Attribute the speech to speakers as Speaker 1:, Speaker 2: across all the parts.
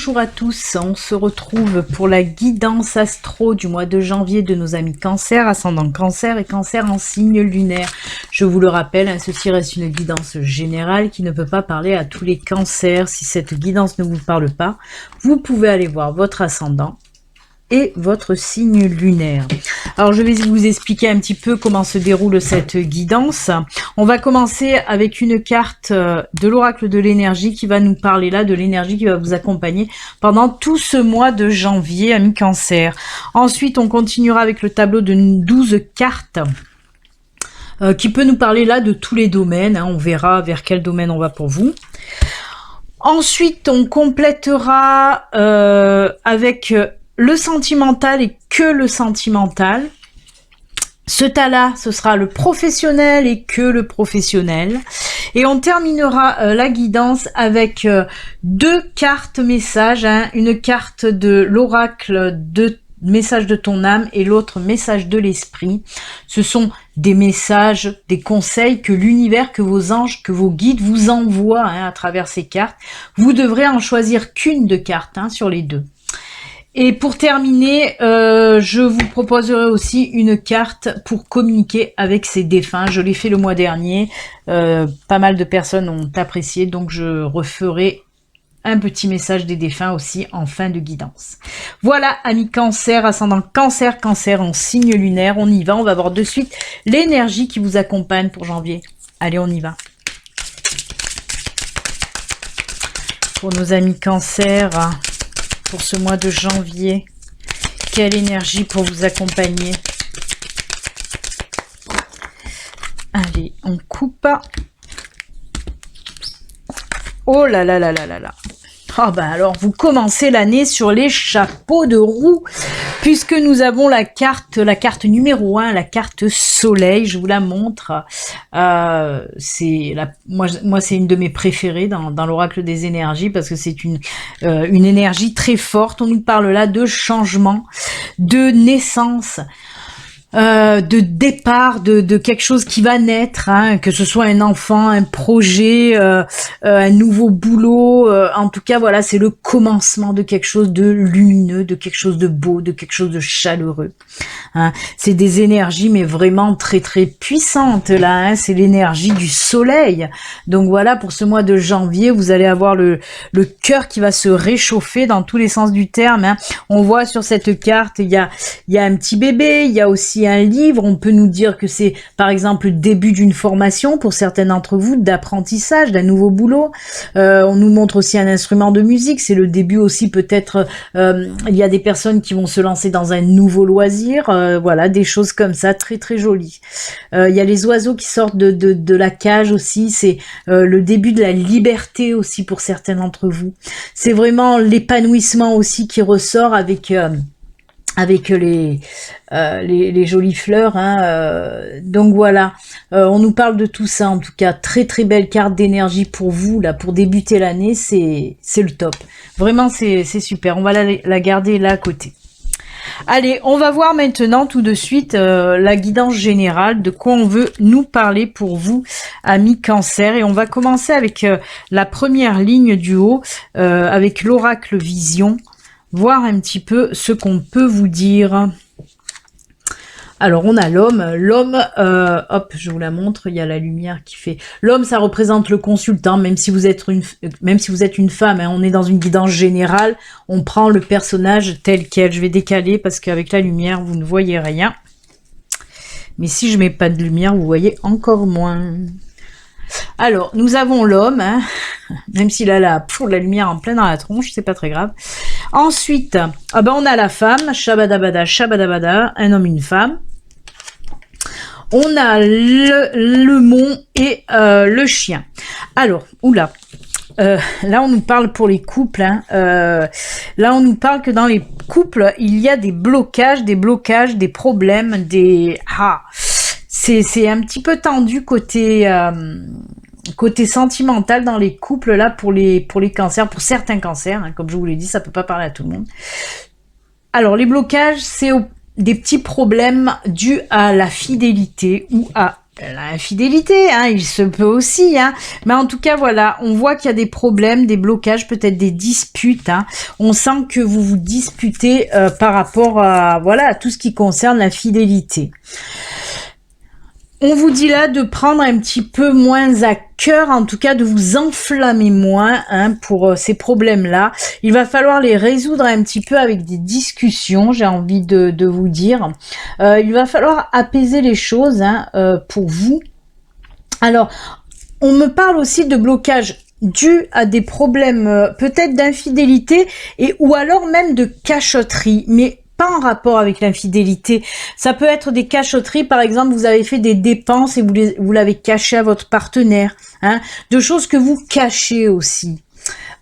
Speaker 1: Bonjour à tous, on se retrouve pour la guidance astro du mois de janvier de nos amis Cancer, ascendant Cancer et Cancer en signe lunaire. Je vous le rappelle, ceci reste une guidance générale qui ne peut pas parler à tous les cancers. Si cette guidance ne vous parle pas, vous pouvez aller voir votre ascendant et votre signe lunaire. Alors je vais vous expliquer un petit peu comment se déroule cette guidance. On va commencer avec une carte de l'oracle de l'énergie qui va nous parler là de l'énergie qui va vous accompagner pendant tout ce mois de janvier, amis Cancer. Ensuite on continuera avec le tableau de 12 cartes qui peut nous parler là de tous les domaines, on verra vers quel domaine on va pour vous. Ensuite on complétera avec le sentimental et que le sentimental. Ce tas-là, ce sera le professionnel et que le professionnel. Et on terminera la guidance avec deux cartes messages, une carte de l'oracle de message de ton âme et l'autre message de l'esprit. Ce sont des messages, des conseils que l'univers, que vos anges, que vos guides vous envoient à travers ces cartes. Vous devrez en choisir qu'une de cartes sur les deux. Et pour terminer, je vous proposerai aussi une carte pour communiquer avec ces défunts. Je l'ai fait le mois dernier. Pas mal de personnes ont apprécié, donc je referai un petit message des défunts aussi en fin de guidance. Voilà, amis Cancer, ascendant Cancer, Cancer en signe lunaire. On y va, on va voir de suite l'énergie qui vous accompagne pour janvier. Allez, on y va. Pour nos amis Cancer, pour ce mois de janvier, quelle énergie pour vous accompagner. Allez, on coupe. Oh là là là là là là. Ah bah alors vous commencez l'année sur les chapeaux de roue puisque nous avons la carte numéro 1, la carte soleil. Je vous la montre. C'est moi c'est une de mes préférées dans l'oracle des énergies parce que c'est une énergie très forte. On nous parle là de changement, de naissance, de départ de quelque chose qui va naître, que ce soit un enfant, un projet, un nouveau boulot, en tout cas voilà, c'est le commencement de quelque chose de lumineux, de quelque chose de beau, de quelque chose de chaleureux. C'est des énergies mais vraiment très très puissantes là, c'est l'énergie du soleil. Donc voilà, pour ce mois de janvier, vous allez avoir le cœur qui va se réchauffer dans tous les sens du terme. On voit sur cette carte, il y a un petit bébé, il y a aussi un livre. On peut nous dire que c'est par exemple le début d'une formation pour certains d'entre vous, d'apprentissage, d'un nouveau boulot. On nous montre aussi un instrument de musique, c'est le début aussi peut-être, il y a des personnes qui vont se lancer dans un nouveau loisir, voilà, des choses comme ça, très très jolies. Il y a les oiseaux qui sortent de la cage aussi, c'est le début de la liberté aussi pour certains d'entre vous. C'est vraiment l'épanouissement aussi qui ressort avec les jolies fleurs, donc voilà, on nous parle de tout ça. En tout cas, très très belle carte d'énergie pour vous là, pour débuter l'année, c'est le top, vraiment c'est super. On va la garder là à côté. Allez, on va voir maintenant tout de suite la guidance générale, de quoi on veut nous parler pour vous, amis Cancer. Et on va commencer avec la première ligne du haut, avec l'oracle vision, voir un petit peu ce qu'on peut vous dire. Alors on a l'homme, hop, je vous la montre, il y a la lumière qui fait. L'homme, ça représente le consultant, même si vous êtes une femme, on est dans une guidance générale, on prend le personnage tel quel. Je vais décaler parce qu'avec la lumière, vous ne voyez rien. Mais si je mets pas de lumière, vous voyez encore moins. Alors, nous avons l'homme, même s'il a la lumière en plein dans la tronche, c'est pas très grave. Ensuite, on a la femme, shabadabada, shabadabada, un homme, une femme. On a le mont et le chien. Alors, oula, là on nous parle pour les couples, là on nous parle que dans les couples, il y a des blocages, des problèmes, c'est un petit peu tendu côté sentimental dans les couples là pour les cancers, pour certains cancers, comme je vous l'ai dit, ça peut pas parler à tout le monde. Alors les blocages, c'est des petits problèmes dus à la fidélité ou à l'infidélité, hein, il se peut aussi, hein. Mais en tout cas, voilà, on voit qu'il y a des problèmes, des blocages, peut-être des disputes, hein. On sent que vous vous disputez par rapport à, voilà, à tout ce qui concerne la fidélité. On vous dit là de prendre un petit peu moins à cœur, en tout cas de vous enflammer moins, hein, pour ces problèmes-là. Il va falloir les résoudre un petit peu avec des discussions, j'ai envie de vous dire. Il va falloir apaiser les choses, hein, pour vous. Alors, on me parle aussi de blocage dû à des problèmes peut-être d'infidélité et ou alors même de cachotterie, mais pas en rapport avec l'infidélité. Ça peut être des cachotteries, par exemple, vous avez fait des dépenses et vous l'avez caché à votre partenaire, hein, de choses que vous cachez aussi.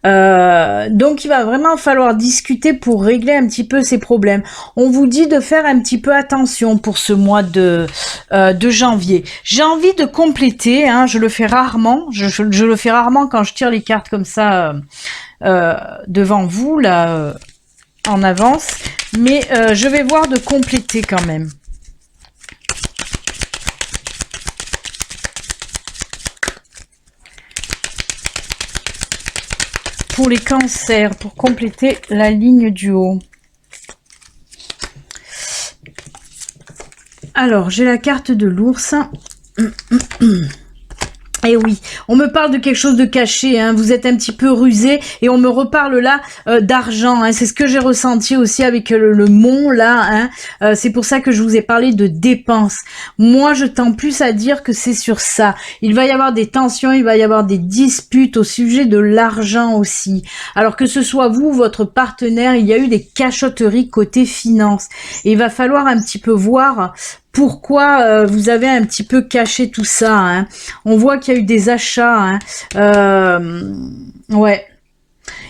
Speaker 1: Donc il va vraiment falloir discuter pour régler un petit peu ces problèmes. On vous dit de faire un petit peu attention pour ce mois de janvier. J'ai envie de compléter, hein, je le fais rarement, je le fais rarement quand je tire les cartes comme ça devant vous, là, en avance, mais je vais voir de compléter quand même. Pour les cancers, pour compléter la ligne du haut. Alors, j'ai la carte de l'ours. Et oui, on me parle de quelque chose de caché, hein. Vous êtes un petit peu rusé et on me reparle là d'argent, hein. C'est ce que j'ai ressenti aussi avec le mont là, hein. C'est pour ça que je vous ai parlé de dépenses. Moi, je tends plus à dire que c'est sur ça. Il va y avoir des tensions, il va y avoir des disputes au sujet de l'argent aussi. Alors que ce soit vous, votre partenaire, il y a eu des cachotteries côté finance. Et il va falloir un petit peu voir pourquoi vous avez un petit peu caché tout ça, hein. On voit qu'il y a eu des achats, hein. Ouais.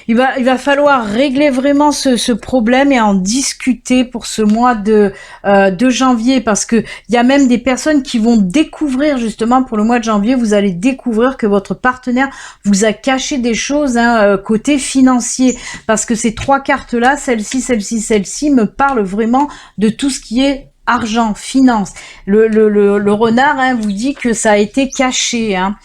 Speaker 1: Il va falloir régler vraiment ce problème et en discuter pour ce mois de janvier, parce que il y a même des personnes qui vont découvrir justement pour le mois de janvier, vous allez découvrir que votre partenaire vous a caché des choses, hein, côté financier, parce que ces trois cartes là, celle-ci me parlent vraiment de tout ce qui est argent, finance. Le renard, hein, vous dit que ça a été caché, hein.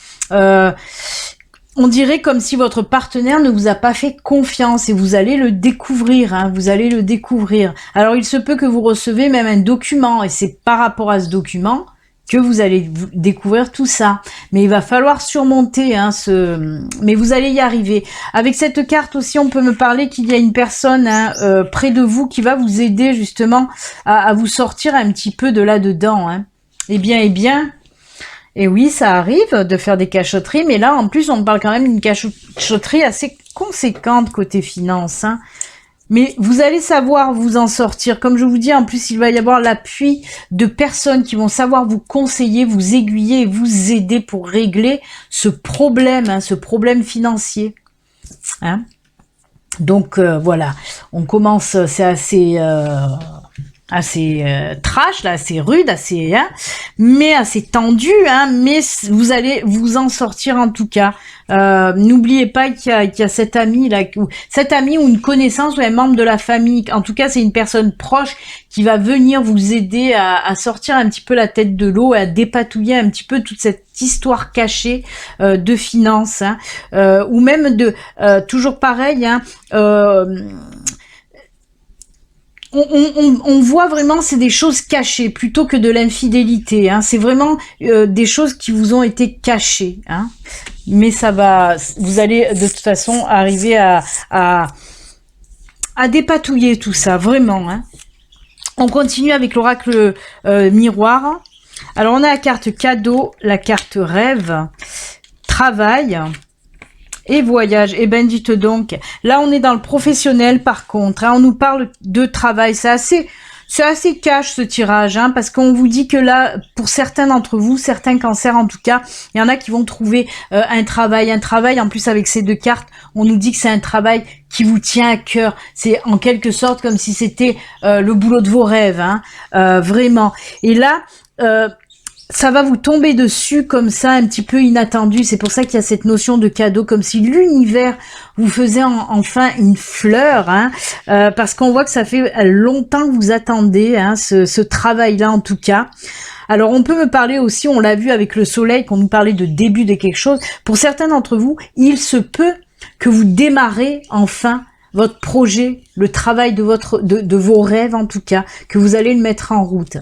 Speaker 1: On dirait comme si votre partenaire ne vous a pas fait confiance et vous allez le découvrir, hein, vous allez le découvrir. Alors il se peut que vous recevez même un document et c'est par rapport à ce document que vous allez découvrir tout ça. Mais il va falloir surmonter, hein, mais vous allez y arriver. Avec cette carte aussi, on peut me parler qu'il y a une personne, hein, près de vous qui va vous aider justement à vous sortir un petit peu de là-dedans, hein. Eh bien, et oui, ça arrive de faire des cachotteries, mais là, en plus, on parle quand même d'une cachotterie assez conséquente côté finance, hein. Mais vous allez savoir vous en sortir. Comme je vous dis, en plus, il va y avoir l'appui de personnes qui vont savoir vous conseiller, vous aiguiller et vous aider pour régler ce problème, hein, ce problème financier, hein. Donc, voilà. On commence, c'est assez trash, là, assez rude, assez, hein, mais assez tendu, hein, mais vous allez vous en sortir en tout cas. N'oubliez pas qu'il y a cet ami là, cet ami ou une connaissance ou un membre de la famille, en tout cas c'est une personne proche qui va venir vous aider à sortir un petit peu la tête de l'eau et à dépatouiller un petit peu toute cette histoire cachée de finances, hein, ou même de toujours pareil, hein, on voit vraiment c'est des choses cachées plutôt que de l'infidélité, hein. C'est vraiment des choses qui vous ont été cachées, hein. Mais ça va, vous allez de toute façon arriver à dépatouiller tout ça, vraiment, hein. On continue avec l'oracle miroir. Alors on a la carte cadeau, la carte rêve, travail et voyage. Et ben dites donc, là on est dans le professionnel par contre, hein, on nous parle de travail, c'est assez cash ce tirage, hein, parce qu'on vous dit que là, pour certains d'entre vous, certains cancers en tout cas, il y en a qui vont trouver un travail en plus avec ces deux cartes, on nous dit que c'est un travail qui vous tient à cœur, c'est en quelque sorte comme si c'était le boulot de vos rêves, hein, vraiment. Et là, ça va vous tomber dessus comme ça, un petit peu inattendu. C'est pour ça qu'il y a cette notion de cadeau, comme si l'univers vous faisait enfin une fleur, hein, parce qu'on voit que ça fait longtemps que vous attendez hein, ce travail-là en tout cas. Alors on peut me parler aussi, on l'a vu avec le soleil, qu'on nous parlait de début de quelque chose. Pour certains d'entre vous, il se peut que vous démarrez enfin votre projet, le travail de vos rêves en tout cas, que vous allez le mettre en route.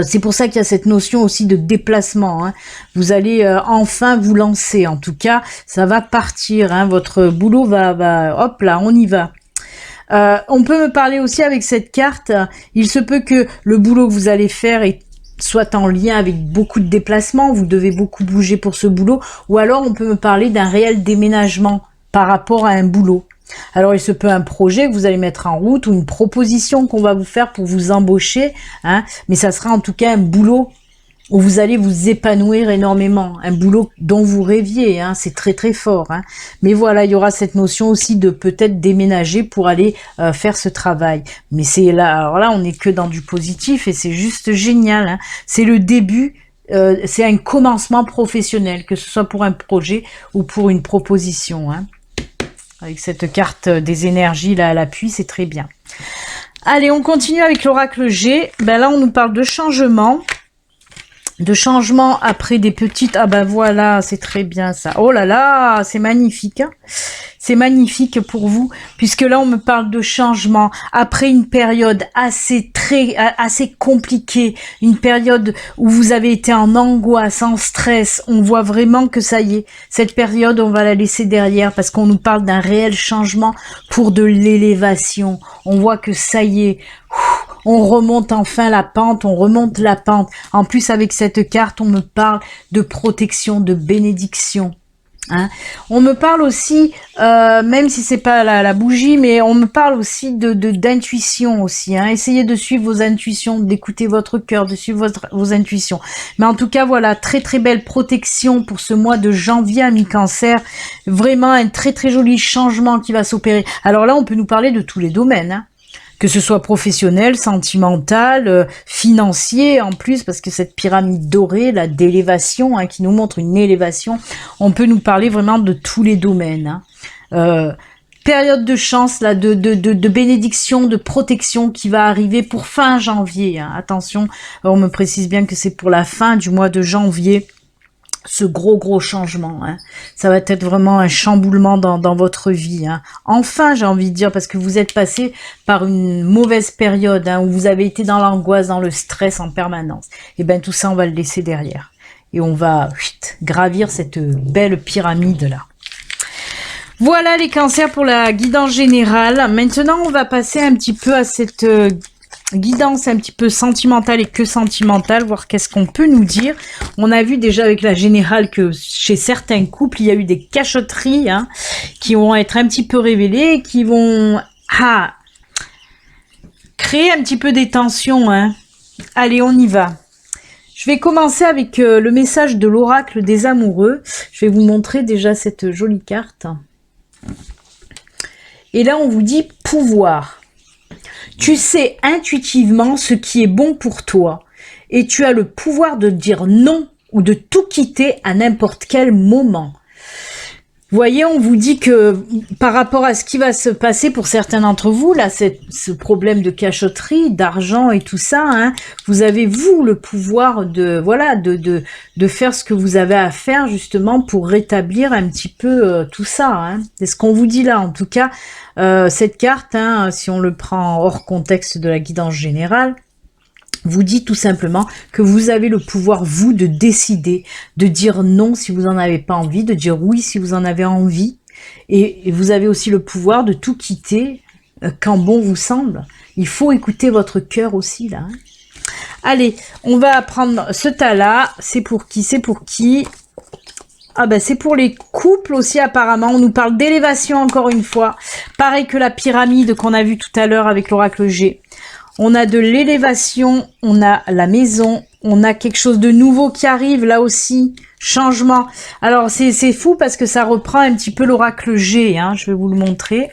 Speaker 1: C'est pour ça qu'il y a cette notion aussi de déplacement. Hein. Vous allez enfin vous lancer. En tout cas, ça va partir. Hein. Votre boulot va... Hop là, on y va. On peut me parler aussi avec cette carte. Il se peut que le boulot que vous allez faire soit en lien avec beaucoup de déplacements. Vous devez beaucoup bouger pour ce boulot. Ou alors, on peut me parler d'un réel déménagement par rapport à un boulot. Alors il se peut un projet que vous allez mettre en route ou une proposition qu'on va vous faire pour vous embaucher, hein, mais ça sera en tout cas un boulot où vous allez vous épanouir énormément, un boulot dont vous rêviez, hein, c'est très très fort. Hein. Mais voilà, il y aura cette notion aussi de peut-être déménager pour aller faire ce travail. Mais c'est là, alors là on n'est que dans du positif et c'est juste génial. Hein. C'est le début. C'est un commencement professionnel, que ce soit pour un projet ou pour une proposition. Hein. Avec cette carte des énergies là à l'appui, c'est très bien. Allez, on continue avec l'oracle G. Ben là, on nous parle de changement. De changement après des petites... Ah ben voilà, c'est très bien ça. Oh là là, c'est magnifique. Hein, c'est magnifique pour vous, puisque là, on me parle de changement après une période assez compliquée, une période où vous avez été en angoisse, en stress. On voit vraiment que ça y est, cette période, on va la laisser derrière, parce qu'on nous parle d'un réel changement pour de l'élévation. On voit que ça y est... On remonte enfin la pente, on remonte la pente. En plus, avec cette carte, on me parle de protection, de bénédiction. Hein. On me parle aussi, même si c'est pas la bougie, mais on me parle aussi d'intuition aussi. Hein. Essayez de suivre vos intuitions, d'écouter votre cœur, de suivre vos intuitions. Mais en tout cas, voilà, très très belle protection pour ce mois de janvier à mi-cancer. Vraiment un très très joli changement qui va s'opérer. Alors là, on peut nous parler de tous les domaines. Hein. Que ce soit professionnel, sentimental, financier en plus, parce que cette pyramide dorée, là, d'élévation, hein, qui nous montre une élévation, on peut nous parler vraiment de tous les domaines. Hein. Période de chance, là, de bénédiction, de protection qui va arriver pour fin janvier. Hein. Attention, on me précise bien que c'est pour la fin du mois de janvier. Ce gros changement, hein. Ça va être vraiment un chamboulement dans votre vie. Hein. Enfin, j'ai envie de dire, parce que vous êtes passé par une mauvaise période hein, où vous avez été dans l'angoisse, dans le stress en permanence. Et bien tout ça, on va le laisser derrière. Et on va gravir cette belle pyramide-là. Voilà les cancers pour la guidance générale. Maintenant, on va passer un petit peu à cette... guidance un petit peu sentimentale et que sentimentale, voir qu'est-ce qu'on peut nous dire. On a vu déjà avec la générale que chez certains couples, il y a eu des cachotteries hein, qui vont être un petit peu révélées, qui vont créer un petit peu des tensions. Hein. Allez, on y va. Je vais commencer avec le message de l'oracle des amoureux. Je vais vous montrer déjà cette jolie carte. Et là, on vous dit pouvoir. Tu sais intuitivement ce qui est bon pour toi et tu as le pouvoir de dire non ou de tout quitter à n'importe quel moment. Vous voyez, on vous dit que par rapport à ce qui va se passer pour certains d'entre vous, là, ce problème de cachotterie, d'argent et tout ça, hein, vous avez, vous, le pouvoir de faire ce que vous avez à faire justement pour rétablir un petit peu tout ça. Hein. C'est ce qu'on vous dit là, en tout cas. Cette carte, hein, si on le prend hors contexte de la guidance générale, vous dit tout simplement que vous avez le pouvoir, vous, de décider, de dire non si vous n'en avez pas envie, de dire oui si vous en avez envie. Et vous avez aussi le pouvoir de tout quitter quand bon vous semble. Il faut écouter votre cœur aussi, là. Hein. Allez, on va prendre ce tas-là. C'est pour qui? C'est pour qui? Ah ben c'est pour les couples aussi apparemment. On nous parle d'élévation encore une fois. Pareil que la pyramide qu'on a vue tout à l'heure avec l'oracle G. On a de l'élévation, on a la maison, on a quelque chose de nouveau qui arrive là aussi. Changement. Alors c'est fou parce que ça reprend un petit peu l'oracle G. Hein, je vais vous le montrer.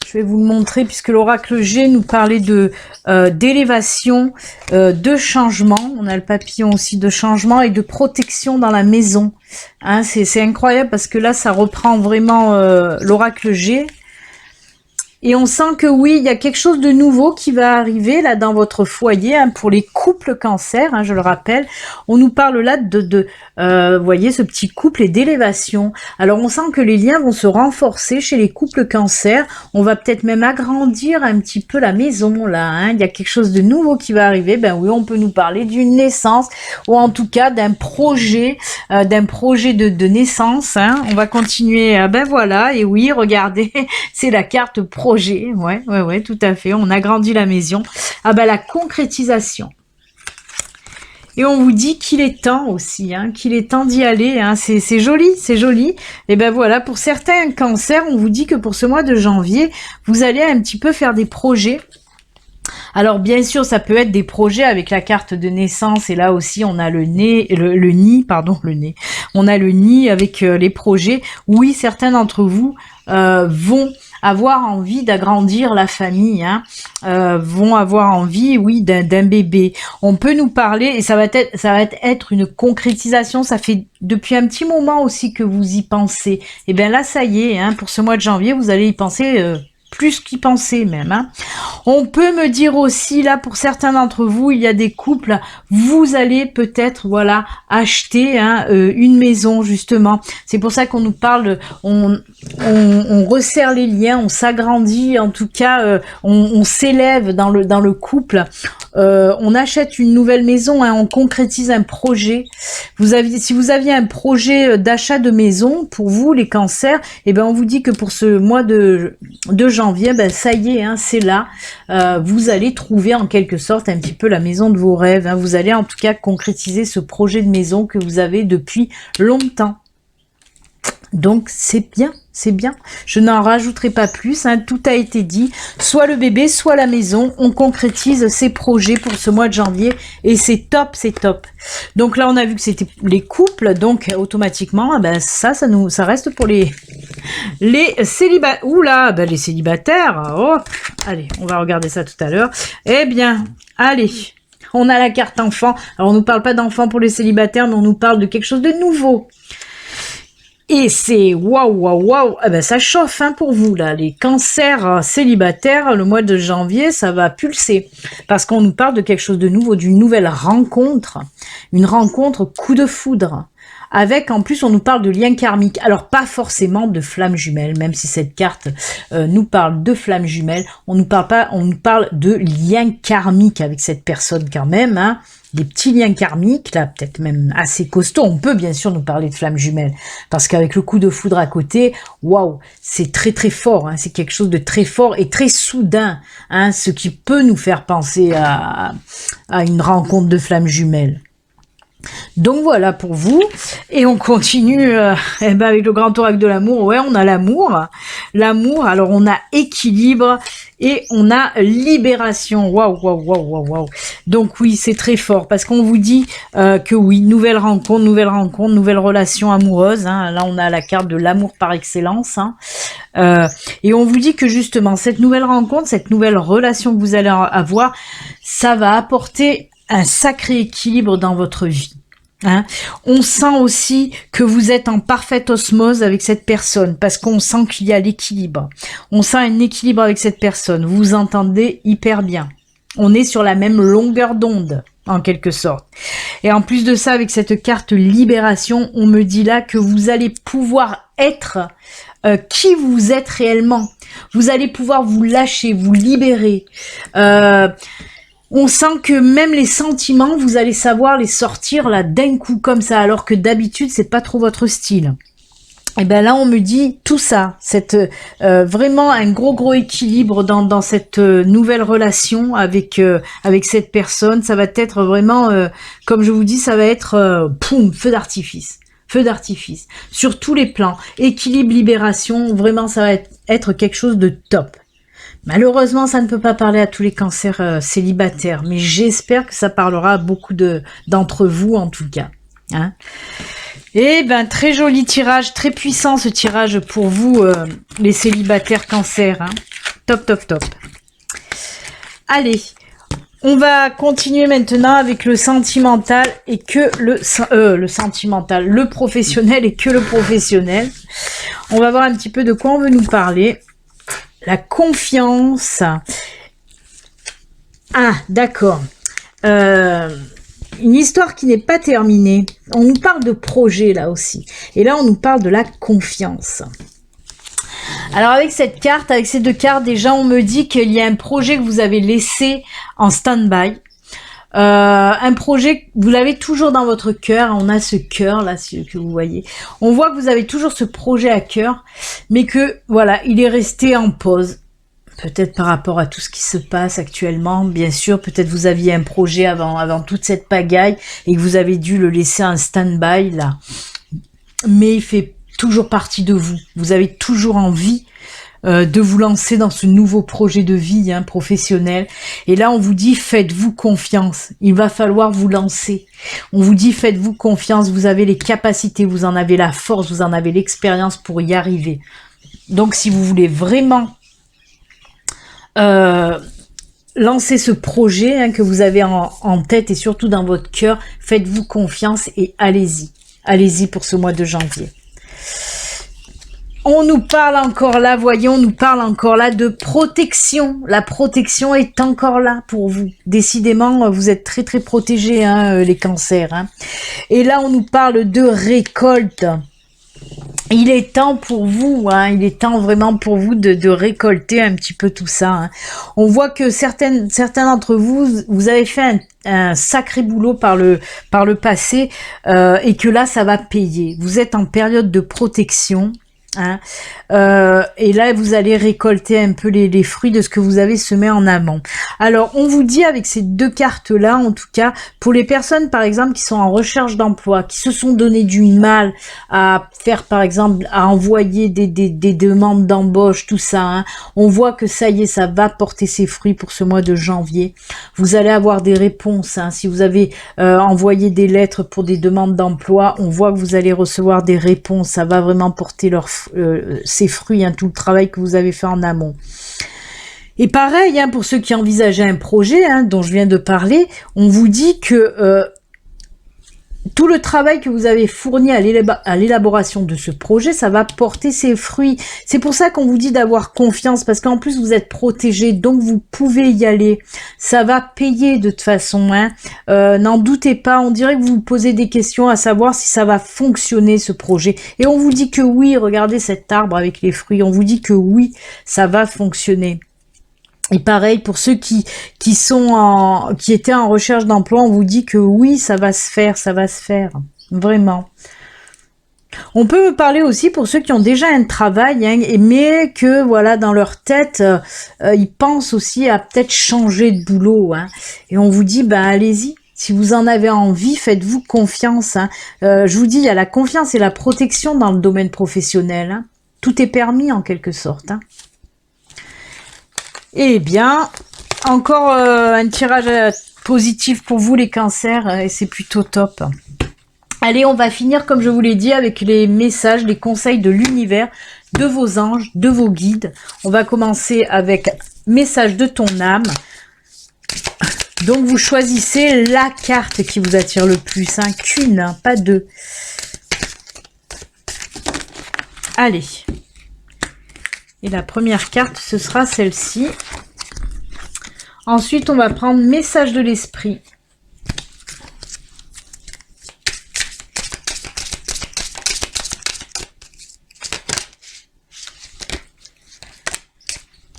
Speaker 1: je vais vous le montrer puisque l'oracle G nous parlait de d'élévation, de changement. On a le papillon aussi de changement et de protection dans la maison. Hein, c'est incroyable parce que là, ça reprend vraiment l'oracle G. Et on sent que oui, il y a quelque chose de nouveau qui va arriver là dans votre foyer, hein, pour les couples cancer, hein, je le rappelle. On nous parle là vous voyez, ce petit couple et d'élévation. Alors on sent que les liens vont se renforcer chez les couples cancer. On va peut-être même agrandir un petit peu la maison là. Hein. Il y a quelque chose de nouveau qui va arriver. Ben oui, on peut nous parler d'une naissance ou en tout cas d'un projet de naissance. Hein. On va continuer. Ben voilà, et oui, regardez, c'est la carte projet. Ouais, tout à fait. On agrandit la maison. Ah ben la concrétisation. Et on vous dit qu'il est temps aussi, hein, qu'il est temps d'y aller. Hein. C'est joli, c'est joli. Et ben voilà, pour certains cancers, on vous dit que pour ce mois de janvier, vous allez un petit peu faire des projets. Alors bien sûr, ça peut être des projets avec la carte de naissance et là aussi on a le nez. On a le nid avec les projets. Oui, certains d'entre vous vont avoir envie d'agrandir la famille, hein, vont avoir envie, oui, d'un bébé. On peut nous parler et ça va être une concrétisation. Ça fait depuis un petit moment aussi que vous y pensez. Et bien là, ça y est, hein, pour ce mois de janvier, vous allez y penser plus qu'y penser même. Hein. On peut me dire aussi, là, pour certains d'entre vous, il y a des couples, vous allez peut-être, voilà, acheter une maison, justement. C'est pour ça qu'on nous parle, on resserre les liens, on s'agrandit, en tout cas, on s'élève dans le couple. On achète une nouvelle maison, hein, on concrétise un projet. Si vous aviez un projet d'achat de maison, pour vous, les cancers, eh ben, on vous dit que pour ce mois de janvier, ben ça y est, hein, c'est là. Vous allez trouver en quelque sorte un petit peu la maison de vos rêves. Hein. Vous allez en tout cas concrétiser ce projet de maison que vous avez depuis longtemps. Donc c'est bien, c'est bien. Je n'en rajouterai pas plus, hein, tout a été dit. Soit le bébé, soit la maison. On concrétise ces projets pour ce mois de janvier et c'est top, c'est top. Donc là, on a vu que c'était les couples, donc automatiquement, ben ça reste pour les célibataires. Oula, ben les célibataires. Oh, allez, on va regarder ça tout à l'heure. Eh bien, allez. On a la carte enfant. Alors on nous parle pas d'enfant pour les célibataires, mais on nous parle de quelque chose de nouveau. Et c'est waouh, ah ben ça chauffe, hein, pour vous là, les cancers célibataires, le mois de janvier, ça va pulser, parce qu'on nous parle de quelque chose de nouveau, d'une nouvelle rencontre, une rencontre coup de foudre, avec en plus on nous parle de lien karmique, alors pas forcément de flammes jumelles, même si cette carte nous parle de flammes jumelles, on nous parle de lien karmique avec cette personne quand même, hein. Des petits liens karmiques, là, peut-être même assez costauds. On peut bien sûr nous parler de flammes jumelles, parce qu'avec le coup de foudre à côté, waouh, c'est très très fort, hein, c'est quelque chose de très fort et très soudain, hein, ce qui peut nous faire penser à une rencontre de flammes jumelles. Donc voilà pour vous, et on continue avec le grand oracle de l'amour. Ouais, on a l'amour, alors on a équilibre et on a libération. Waouh. Donc oui, c'est très fort parce qu'on vous dit que oui, nouvelle rencontre, nouvelle relation amoureuse. Hein. Là, on a la carte de l'amour par excellence. Hein. Et on vous dit que justement, cette nouvelle rencontre, cette nouvelle relation que vous allez avoir, ça va apporter un sacré équilibre dans votre vie. Hein. On sent aussi que vous êtes en parfaite osmose avec cette personne parce qu'on sent qu'il y a l'équilibre. On sent un équilibre avec cette personne. Vous vous entendez hyper bien. On est sur la même longueur d'onde, en quelque sorte. Et en plus de ça, avec cette carte libération, on me dit là que vous allez pouvoir être qui vous êtes réellement. Vous allez pouvoir vous lâcher, vous libérer. On sent que même les sentiments, vous allez savoir les sortir là d'un coup comme ça, alors que d'habitude c'est pas trop votre style. Et ben là on me dit tout ça, vraiment un gros équilibre dans cette nouvelle relation avec cette personne. Ça va être vraiment, comme je vous dis, ça va être feu d'artifice. Sur tous les plans, équilibre, libération, vraiment ça va être quelque chose de top. Malheureusement, ça ne peut pas parler à tous les cancers célibataires, mais j'espère que ça parlera à beaucoup d'entre vous en tout cas. Hein. Et ben très joli tirage, très puissant ce tirage pour vous les célibataires cancers. Hein. Top, top, top. Allez, on va continuer maintenant avec le sentimental et que le sentimental, le professionnel et que le professionnel. On va voir un petit peu de quoi on veut nous parler. La confiance. Ah, d'accord. Une histoire qui n'est pas terminée. On nous parle de projet là aussi. Et là, on nous parle de la confiance. Alors avec cette carte, avec ces deux cartes, déjà on me dit qu'il y a un projet que vous avez laissé en stand-by. Un projet, vous l'avez toujours dans votre cœur. On a ce cœur là que vous voyez. On voit que vous avez toujours ce projet à cœur, mais que voilà, il est resté en pause. Peut-être par rapport à tout ce qui se passe actuellement, bien sûr, peut-être vous aviez un projet avant toute cette pagaille et que vous avez dû le laisser en stand-by là. Mais il fait toujours partie de vous. Vous avez toujours envie de vous lancer dans ce nouveau projet de vie professionnel. Et là, on vous dit, faites-vous confiance. Il va falloir vous lancer. On vous dit, faites-vous confiance. Vous avez les capacités, vous en avez la force, vous en avez l'expérience pour y arriver. Donc, si vous voulez vraiment lancer ce projet que vous avez en tête et surtout dans votre cœur, faites-vous confiance et allez-y. Allez-y pour ce mois de janvier. On nous parle encore là, voyons, on nous parle encore là de protection. La protection est encore là pour vous. Décidément, vous êtes très très protégés, les cancers. Et là, on nous parle de récolte. Il est temps pour vous, il est temps vraiment pour vous de récolter un petit peu tout ça. On voit que certains d'entre vous, vous avez fait un sacré boulot par le passé et que là, ça va payer. Vous êtes en période de protection. Et là vous allez récolter un peu les fruits de ce que vous avez semé en amont. Alors on vous dit avec ces deux cartes là, en tout cas pour les personnes par exemple qui sont en recherche d'emploi, qui se sont donné du mal à faire par exemple à envoyer des demandes d'embauche, tout ça, on voit que ça y est, ça va porter ses fruits pour ce mois de janvier. Vous allez avoir des réponses, si vous avez envoyé des lettres pour des demandes d'emploi, on voit que vous allez recevoir des réponses, ça va vraiment porter ces fruits, tout le travail que vous avez fait en amont. Et pareil, pour ceux qui envisageaient un projet dont je viens de parler, on vous dit que tout le travail que vous avez fourni à l'élaboration de ce projet, ça va porter ses fruits. C'est pour ça qu'on vous dit d'avoir confiance, parce qu'en plus vous êtes protégé, donc vous pouvez y aller. Ça va payer de toute façon. N'en doutez pas, on dirait que vous vous posez des questions à savoir si ça va fonctionner ce projet. Et on vous dit que oui, regardez cet arbre avec les fruits, on vous dit que oui, ça va fonctionner. Et pareil pour ceux qui étaient en recherche d'emploi, on vous dit que oui, ça va se faire, vraiment. On peut me parler aussi pour ceux qui ont déjà un travail, mais que voilà dans leur tête, ils pensent aussi à peut-être changer de boulot. Et on vous dit, allez-y. Si vous en avez envie, faites-vous confiance. Je vous dis, il y a la confiance et la protection dans le domaine professionnel. Tout est permis en quelque sorte. Eh bien, encore un tirage positif pour vous les cancers, et c'est plutôt top. Allez, on va finir comme je vous l'ai dit avec les messages, les conseils de l'univers, de vos anges, de vos guides. On va commencer avec message de ton âme. Donc vous choisissez la carte qui vous attire le plus, qu'une, pas deux. Allez. Et la première carte, ce sera celle-ci. Ensuite, on va prendre message de l'esprit.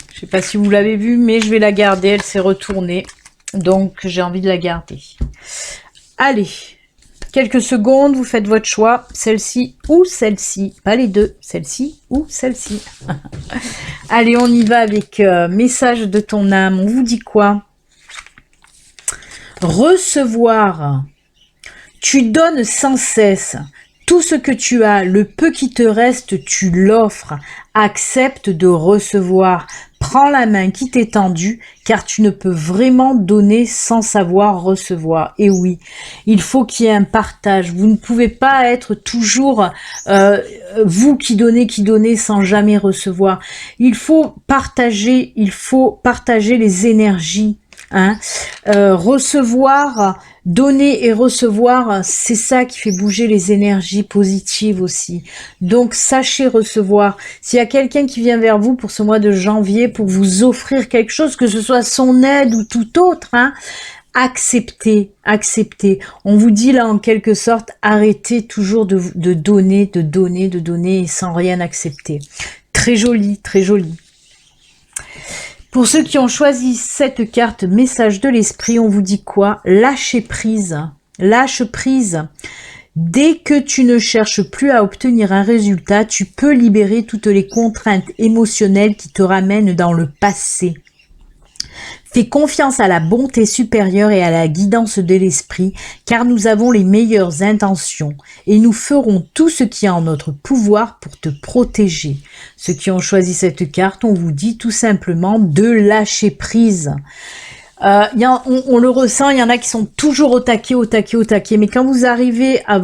Speaker 1: Je ne sais pas si vous l'avez vu, mais je vais la garder. Elle s'est retournée. Donc, j'ai envie de la garder. Allez. Quelques secondes, vous faites votre choix, celle-ci ou celle-ci, pas les deux, celle-ci ou celle-ci. Allez, on y va avec message de ton âme, on vous dit quoi? Recevoir, tu donnes sans cesse, tout ce que tu as, le peu qui te reste, tu l'offres, accepte de recevoir, Prends la main qui t'est tendue, car tu ne peux vraiment donner sans savoir recevoir. Et oui, il faut qu'il y ait un partage. Vous ne pouvez pas être toujours vous qui donnez sans jamais recevoir. Il faut partager les énergies. Hein. Recevoir, donner et recevoir, c'est ça qui fait bouger les énergies positives aussi. Donc sachez recevoir. S'il y a quelqu'un qui vient vers vous pour ce mois de janvier pour vous offrir quelque chose, que ce soit son aide ou tout autre, hein, acceptez. On vous dit là en quelque sorte, arrêtez toujours de donner et sans rien accepter. Très joli, très joli. Pour ceux qui ont choisi cette carte message de l'esprit, on vous dit quoi? Lâchez prise. Lâche prise. Dès que tu ne cherches plus à obtenir un résultat, tu peux libérer toutes les contraintes émotionnelles qui te ramènent dans le passé. Fais confiance à la bonté supérieure et à la guidance de l'esprit, car nous avons les meilleures intentions et nous ferons tout ce qui est en notre pouvoir pour te protéger. Ceux qui ont choisi cette carte, on vous dit tout simplement de lâcher prise. On le ressent, il y en a qui sont toujours au taquet, mais quand vous arrivez à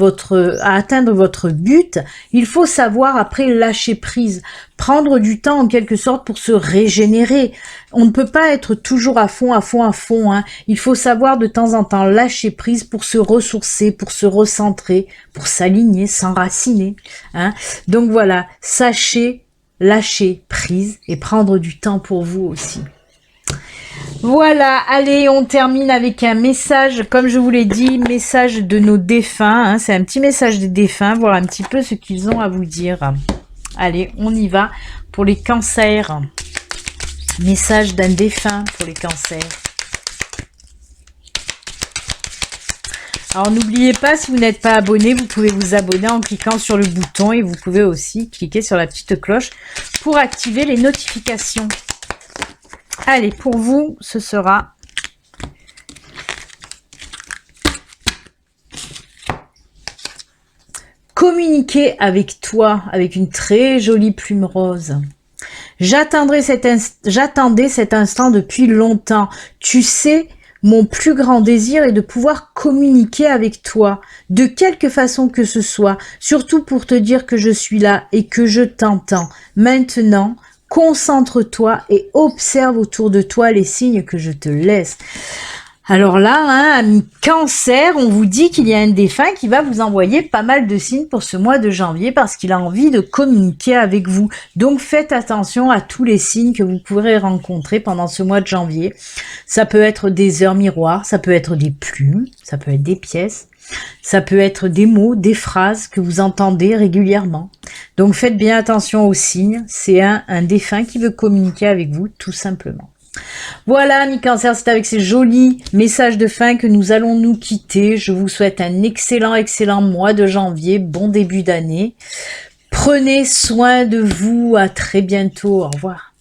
Speaker 1: atteindre votre but, il faut savoir après lâcher prise, prendre du temps en quelque sorte pour se régénérer. On ne peut pas être toujours à fond, hein. Il faut savoir de temps en temps lâcher prise pour se ressourcer, pour se recentrer, pour s'aligner, s'enraciner, hein. Donc voilà, sachez lâcher prise et prendre du temps pour vous aussi. Voilà, allez, on termine avec un message, comme je vous l'ai dit, message de nos défunts, hein, c'est un petit message des défunts, voir un petit peu ce qu'ils ont à vous dire. Allez, on y va pour les cancers. Message d'un défunt pour les cancers. Alors n'oubliez pas, si vous n'êtes pas abonné, vous pouvez vous abonner en cliquant sur le bouton et vous pouvez aussi cliquer sur la petite cloche pour activer les notifications. Allez, pour vous, ce sera communiquer avec toi, avec une très jolie plume rose. J'attendais cet instant depuis longtemps. Tu sais, mon plus grand désir est de pouvoir communiquer avec toi, de quelque façon que ce soit, surtout pour te dire que je suis là et que je t'entends. Maintenant, concentre-toi et observe autour de toi les signes que je te laisse. Alors là, hein, ami Cancer, on vous dit qu'il y a un défunt qui va vous envoyer pas mal de signes pour ce mois de janvier parce qu'il a envie de communiquer avec vous. Donc faites attention à tous les signes que vous pourrez rencontrer pendant ce mois de janvier. Ça peut être des heures miroirs, ça peut être des plumes, ça peut être des pièces, ça peut être des mots, des phrases que vous entendez régulièrement. Donc faites bien attention aux signes. C'est un défunt qui veut communiquer avec vous tout simplement. Voilà, amis Cancer, c'est avec ces jolis messages de fin que nous allons nous quitter. Je vous souhaite un excellent mois de janvier, bon début d'année. Prenez soin de vous, à très bientôt, au revoir.